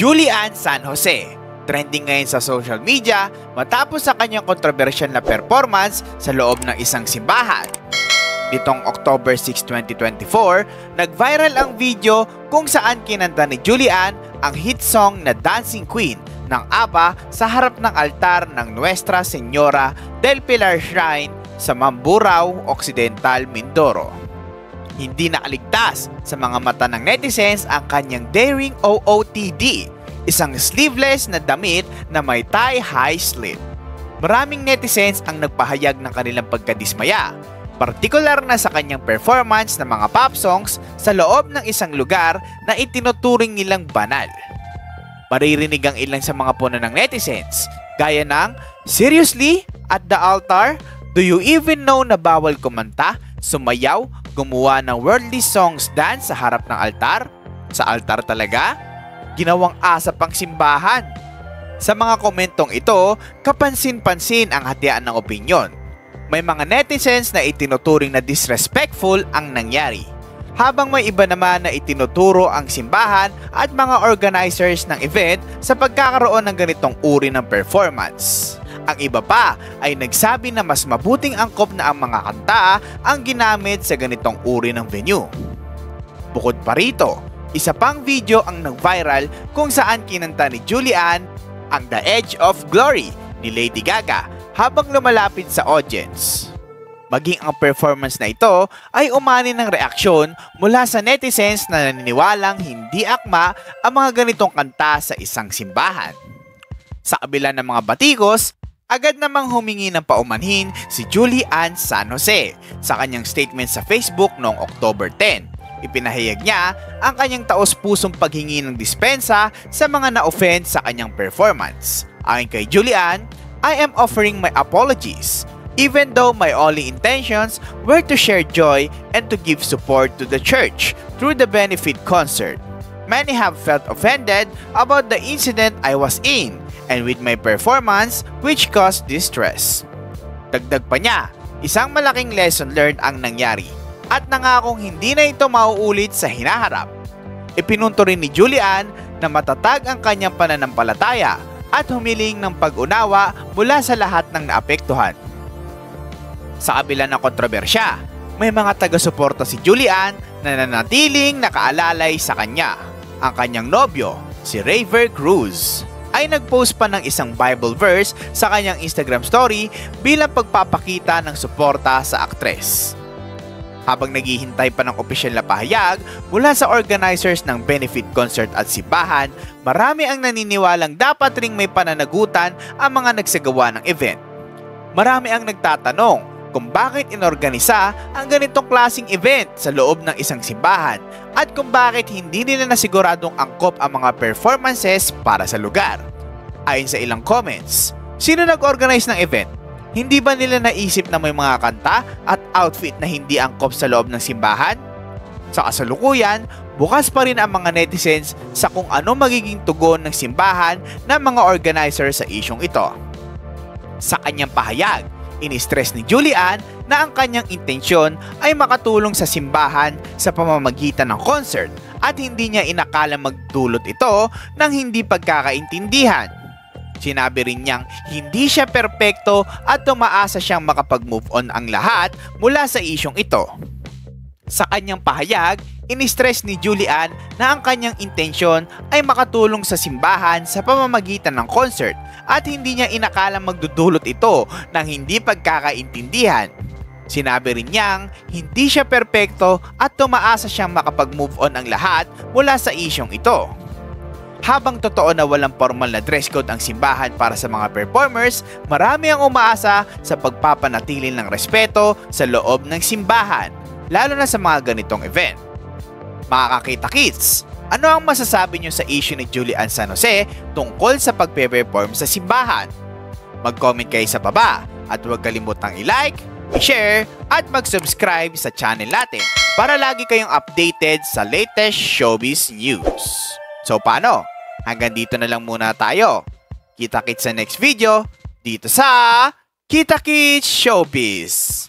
Julian San Jose. Trending ngayon sa social media matapos sa kanyang kontrobersyal na performance sa loob ng isang simbahan. Nitong October 6, 2024, nag-viral ang video kung saan kinanta ni Julian ang hit song na Dancing Queen ng ABBA sa harap ng altar ng Nuestra Señora del Pilar Shrine sa Mamburao Occidental, Mindoro. Hindi nakaligtas sa mga mata ng netizens ang kanyang daring OOTD, isang sleeveless na damit na may thigh-high slit. Maraming netizens ang nagpahayag ng kanilang pagkadismaya, partikular na sa kanyang performance ng mga pop songs sa loob ng isang lugar na itinuturing nilang banal. Maririnig ang ilang sa mga puno ng netizens, gaya ng, "Seriously? At the altar? Do you even know na bawal kumanta, sumayaw, gumawa ng worldly songs dance sa harap ng altar? Sa altar talaga? Ginawang asap ang simbahan." Sa mga komentong ito, kapansin-pansin ang hatian ng opinyon. May mga netizens na itinuturing na disrespectful ang nangyari, habang may iba naman na itinuturo ang simbahan at mga organizers ng event sa pagkakaroon ng ganitong uri ng performance. Ang iba pa ay nagsabi na mas mabuting angkop na ang mga kanta ang ginamit sa ganitong uri ng venue. Bukod pa rito, isa pang video ang nag-viral kung saan kinanta ni Julian ang The Edge of Glory ni Lady Gaga habang lumalapit sa audience. Maging ang performance na ito ay umani ng reaksyon mula sa netizens na naniniwalang hindi akma ang mga ganitong kanta sa isang simbahan. Sa kabila ng mga batikos, agad namang humingi ng paumanhin si Julian San Jose sa kanyang statement sa Facebook noong October 10. Ipinahayag niya ang kanyang taos-pusong paghingi ng dispensa sa mga na-offend sa kanyang performance. Ayon kay Julian, "I am offering my apologies, even though my only intentions were to share joy and to give support to the church through the benefit concert. Many have felt offended about the incident I was in and with my performance which caused distress." Dagdag pa niya, isang malaking lesson learned ang nangyari at nangakong hindi na ito mauulit sa hinaharap. Ipinunto rin ni Julian na matatag ang kanyang pananampalataya at humiling ng pag-unawa mula sa lahat ng naapektuhan. Sa kabila ng kontrobersya, may mga taga-suporta si Julian na nanatiling nakaalalay sa kanya. Ang kanyang nobyo, si Raver Cruz, ay nag-post pa ng isang Bible verse sa kanyang Instagram story bilang pagpapakita ng suporta sa aktres. Habang naghihintay pa ng opisyal na pahayag mula sa organizers ng benefit concert at simbahan, marami ang naniniwalang dapat ring may pananagutan ang mga nagsagawa ng event. Marami ang nagtatanong kung bakit inorganisa ang ganitong klaseng event sa loob ng isang simbahan at kung bakit hindi nila nasiguradong angkop ang mga performances para sa lugar. Ayon sa ilang comments, sino nag-organize ng event? Hindi ba nila naisip na may mga kanta at outfit na hindi angkop sa loob ng simbahan? Sa kasalukuyan, bukas pa rin ang mga netizens sa kung ano magiging tugon ng simbahan ng mga organizer sa isyong ito. Sa kanyang pahayag, ini-stress ni Julian na ang kanyang intensyon ay makatulong sa simbahan sa pamamagitan ng concert at hindi niya inakalang magdulot ito ng hindi pagkakaintindihan. Sinabi rin niyang hindi siya perpekto at tumaasa siyang makapag-move on ang lahat mula sa isyong ito. Sa kanyang pahayag, ini-stress ni Julian na ang kanyang intensyon ay makatulong sa simbahan sa pamamagitan ng concert at hindi niya inakalang magdudulot ito ng hindi pagkakaintindihan. Sinabi rin niyang hindi siya perpekto at tumaasa siyang makapag-move on ang lahat mula sa isyong ito. Habang totoo na walang formal na dress code ang simbahan para sa mga performers, marami ang umaasa sa pagpapanatili ng respeto sa loob ng simbahan, lalo na sa mga ganitong event. Mga kakita-kits, ano ang masasabi nyo sa issue ni Julian San Jose tungkol sa pagpe-perform sa simbahan? Mag-comment kayo sa baba at huwag kalimutang i-like, i-share at mag-subscribe sa channel natin para lagi kayong updated sa latest showbiz news. So paano? Hanggang dito na lang muna tayo. Kita-kits sa next video dito sa Kita Kits Showbiz.